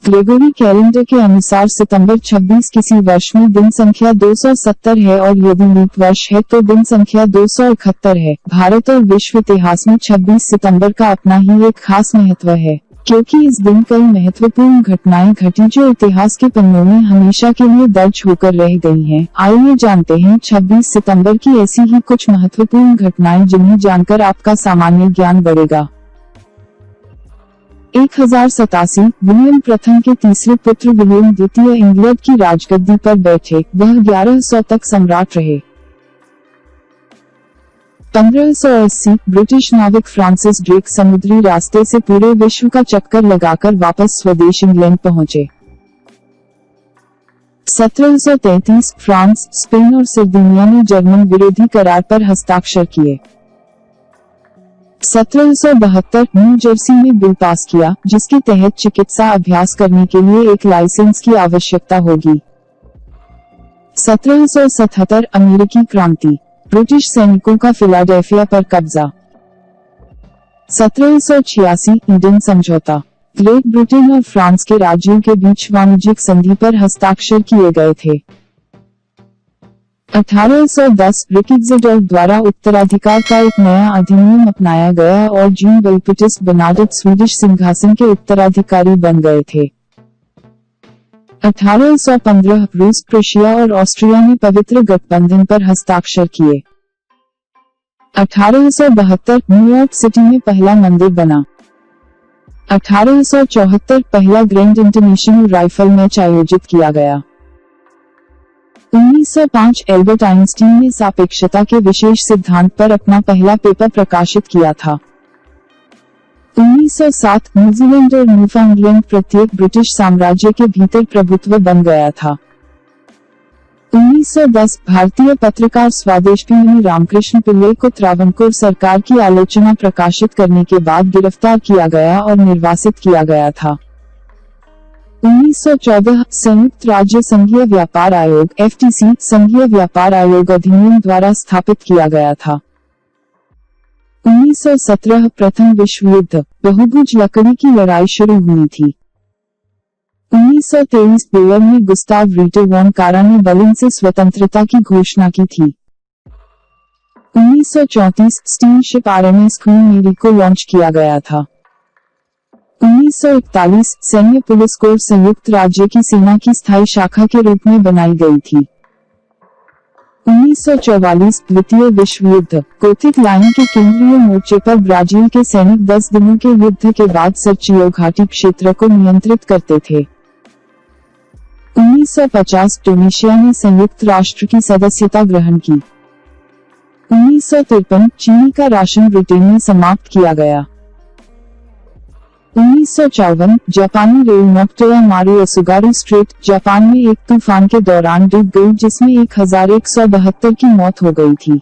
Gregory calendar के अनुसार सितंबर 26 किसी वर्ष में दिन संख्या 270 है और यदि लीप वर्ष है तो दिन संख्या 271 है। भारत और विश्व इतिहास में 26 सितंबर का अपना ही एक खास महत्व है, क्योंकि इस दिन कई महत्वपूर्ण घटनाएं घटी जो इतिहास के पन्नों में हमेशा के लिए दर्ज होकर रह गई हैं। आइए जानते हैं 26 सितंबर की ऐसी ही कुछ महत्वपूर्ण घटनाएं जिन्हें जानकर आपका सामान्य ज्ञान बढ़ेगा। 1087 विलियम प्रथम के तीसरे पुत्र विलियम द्वितीय इंग्लैंड की राजगद्दी पर बैठे। वह 1100 तक सम्राट रहे। 1580 ब्रिटिश नाविक फ्रांसिस ड्रेक समुद्री रास्ते से पूरे विश्व का चक्कर लगाकर वापस स्वदेश इंग्लैंड पहुंचे। 1733 फ्रांस, स्पेन और सर्दिनिया ने जर्मन विरोधी करार पर हस्ताक्षर किए। 1772 न्यू जर्सी में बिल पास किया जिसके तहत चिकित्सा अभ्यास करने के लिए एक लाइसेंस की आवश्यकता होगी। 1777 अमेरिकी क्रांति, ब्रिटिश सैनिकों का फिलाडेल्फिया पर कब्जा। 1786 ईडन समझौता, ग्रेट ब्रिटेन और फ्रांस के राज्यों के बीच वाणिज्यिक संधि पर हस्ताक्षर किए गए थे। 1810 रिकिग्जडॉर्फ द्वारा उत्तराधिकार का एक नया अधिनियम अपनाया गया और जीन वेल्पिटिस्ट बर्नार्डिट स्वीडिश सिंहासन के उत्तराधिकारी बन गए थे। 1815 रूस, प्रशिया और ऑस्ट्रिया ने पवित्र गठबंधन पर हस्ताक्षर किए। 1872 न्यूयॉर्क सिटी में पहला मंदिर बना। 1874 पहला ग्रैंड इंटरनेशनल राइफल मैच आयोजित किया गया। 1905 एल्बर्ट आइंस्टीन ने सापेक्षता के विशेष सिद्धांत पर अपना पहला पेपर प्रकाशित किया था। 1907 न्यूजीलैंड और न्यूफाउंडलैंड प्रत्येक ब्रिटिश साम्राज्य के भीतर प्रभुत्व बन गया था। 1910 भारतीय पत्रकार स्वादेशपिल्लई रामकृष्ण पिल्लई को त्रावणकोर सरकार की आलोचना प्रकाशित करने के बाद गिरफ्तार किया गया और निर्वासित किया गया था। 1914 संयुक्त राज्य संघीय व्यापार आयोग FTC संघीय व्यापार आयोग अधिनियम द्वारा स्थापित किया गया था। 1917 प्रथम विश्व युद्ध, बहुभुज लकड़ी की लड़ाई शुरू हुई थी। 1923 बेयर में गुस्ताव रीटे वॉन कारा ने बर्लिन से स्वतंत्रता की घोषणा की थी। 1934 स्टीमशिप RMS क्वीन मेरी को लॉन्च किया गया था। 1941 सैन्य पुलिस कोर संयुक्त राज्य की सेना की स्थायी शाखा के रूप में बनाई गई थी। 1944 द्वितीय विश्व युद्ध, गोथिक लाइन के केंद्रीय मोर्चे पर ब्राजील के सैनिक 10 दिनों के युद्ध के बाद सर्चियो घाटी क्षेत्र को नियंत्रित करते थे। 1950 ट्यूनीशिया ने संयुक्त राष्ट्र की सदस्यता ग्रहण की। 1953 चीनी का राशन ब्रिटेन में समाप्त किया गया। 1954 जापानी रेल नोक्टोया मारू असुगारू स्ट्रेट जापान में एक तूफान के दौरान डूब गई जिसमें 1172 की मौत हो गई थी।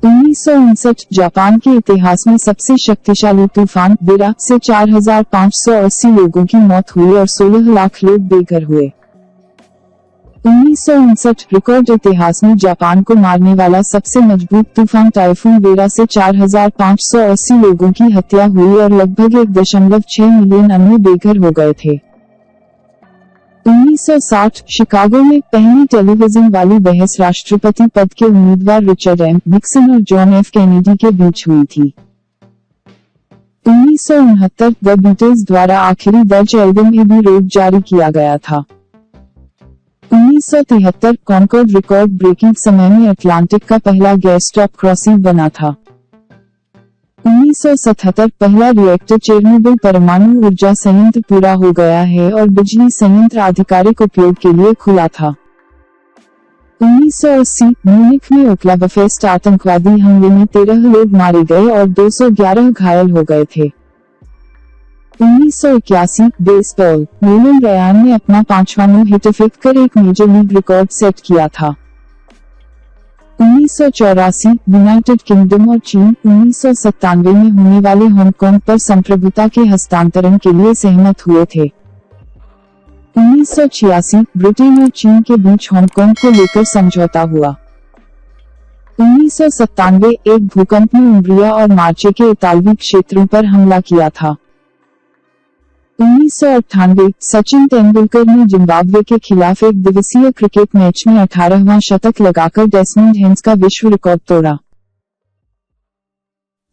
1959 जापान के इतिहास में सबसे शक्तिशाली तूफान बिरा से 4580 लोगों की मौत हुई और 16 लाख लोग बेघर हुए। 1959 रिकॉर्ड इतिहास में जापान को मारने वाला सबसे मजबूत तूफान टाइफून बेरा से 4580 लोगों की हत्या हुई और लगभग 1.6 मिलियन अन्य बेघर हो गए थे। 1960 शिकागो में पहली टेलीविजन वाली बहस राष्ट्रपति पद के उम्मीदवार रिचर्ड M. निक्सन और जॉन F. कैनेडी के बीच हुई थी। 1969 द बीटल्स द्वारा आखिरी दर्ज एल्बम एबी रोड जारी किया गया था। 1973 कॉन्कॉर्ड रिकॉर्ड ब्रेकिंग समय में अटलांटिक का पहला गैस स्टॉप क्रॉसिंग बना था। 1977 पहला रिएक्टर चेरनोबिल परमाणु ऊर्जा संयंत्र पूरा हो गया है और बिजली संयंत्र आधिकारिक उपयोग के लिए खुला था। 1980 म्यूनिख में ओक्लाबफेस्ट आतंकवादी हमले में 13 लोग मारे गए और 211 घायल हो गए थे। 1981 बेसबॉल, नोलन रयान ने अपना 5वां नो हिट फेंक कर एक मेजर लीग रिकॉर्ड सेट किया था। 1984 यूनाइटेड किंगडम और चीन 1997 में होने वाले हांगकांग पर संप्रभुता के हस्तांतरण के लिए सहमत हुए थे। 1986 ब्रिटेन और चीन के बीच हांगकांग को लेकर समझौता हुआ। 1997 एक भूकंप ने उम्ब्रिया और मार्चे के इतालवी क्षेत्रों पर हमला किया था। 1998 सचिन तेंदुलकर ने जिम्बाब्वे के खिलाफ एक दिवसीय क्रिकेट मैच में 18वां शतक लगाकर डेसमंड हेन्स का विश्व रिकॉर्ड तोड़ा।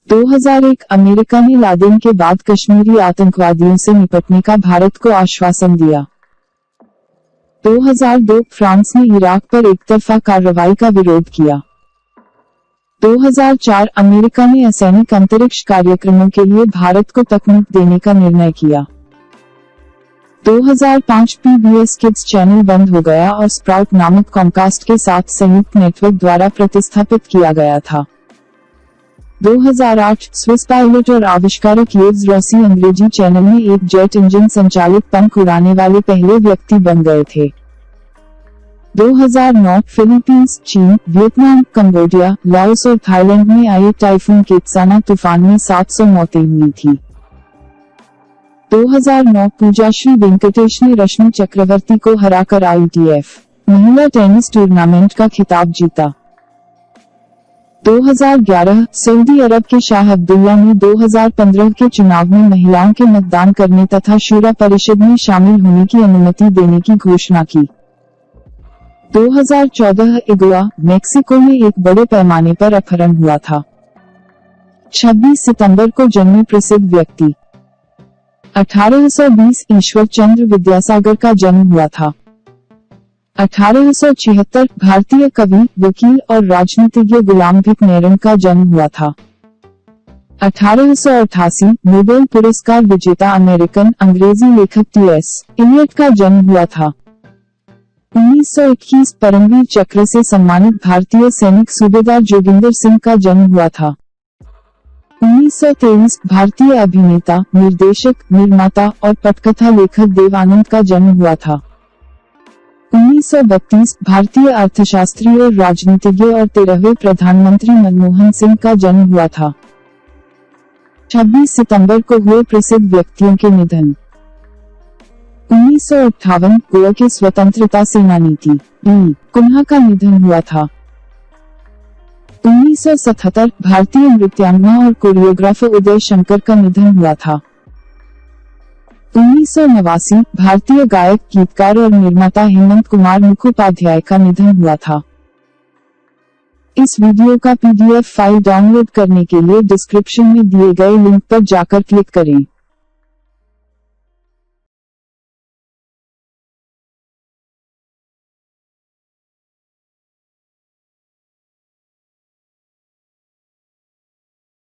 2001 अमेरिका ने लादेन के बाद कश्मीरी आतंकवादियों से निपटने का भारत को आश्वासन दिया। 2002 फ्रांस ने इराक पर एकतरफा कार्रवाई का विरोध किया। 2004 अमेरिका ने असैनिक अंतरिक्ष कार्यक्रमों के लिए भारत को तकनीक देने का निर्णय किया। 2005 PBS किड्स चैनल बंद हो गया और स्प्राउट नामक कॉमकास्ट के साथ संयुक्त नेटवर्क द्वारा प्रतिस्थापित किया गया था। 2008 स्विस पायलट और आविष्कारक येव्स रॉसी अंग्रेजी चैनल में एक जेट इंजन संचालित पंख उड़ाने वाले पहले व्यक्ति बन गए थे। 2009 फिलीपींस, चीन, वियतनाम, कंबोडिया, लाओस और थाईलैंड में आए टाइफून केत्साना तूफान में 700 मौतें हुई थी। 2009 पूजाश्री वेंकटेश ने रश्मि चक्रवर्ती को हराकर ITF महिला टेनिस टूर्नामेंट का खिताब जीता। 2011 सऊदी अरब के शाह अब्दुल्ला ने 2015 के चुनाव में महिलाओं के मतदान करने तथा शूरा परिषद में शामिल होने की अनुमति देने की घोषणा की। 2014 इगुआ, मेक्सिको में एक बड़े पैमाने पर अपहरण हुआ था। 26 सितंबर को जन्मे प्रसिद्ध व्यक्ति। 1820 ईश्वर चंद्र विद्यासागर का जन्म हुआ था। 1876 भारतीय कवि, वकील और राजनीतिज्ञ गुलाम भीख नेरन का जन्म हुआ था। 1888 नोबेल पुरस्कार विजेता अमेरिकन अंग्रेजी लेखक T.S. इलियट का जन्म हुआ था। 1921 परमवीर चक्र से सम्मानित भारतीय सैनिक सूबेदार जोगिंदर सिंह का जन्म हुआ था। 1923 भारतीय अभिनेता, निर्देशक, निर्माता और पटकथा लेखक देव आनंद का जन्म हुआ था। 1932 भारतीय अर्थशास्त्री और राजनीतिज्ञ और 13वें प्रधानमंत्री मनमोहन सिंह का जन्म हुआ था। 26 सितंबर को हुए प्रसिद्ध व्यक्तियों के निधन। 1958 गोवा के स्वतंत्रता सेनानी टी. कुन्हा का निधन हुआ था। 1977 भारतीय नृत्यांगना और कोरियोग्राफर उदय शंकर का निधन हुआ था। 1989 भारतीय गायक, गीतकार और निर्माता हेमंत कुमार मुखोपाध्याय का निधन हुआ था। इस वीडियो का PDF फाइल डाउनलोड करने के लिए डिस्क्रिप्शन में दिए गए लिंक पर जाकर क्लिक करें।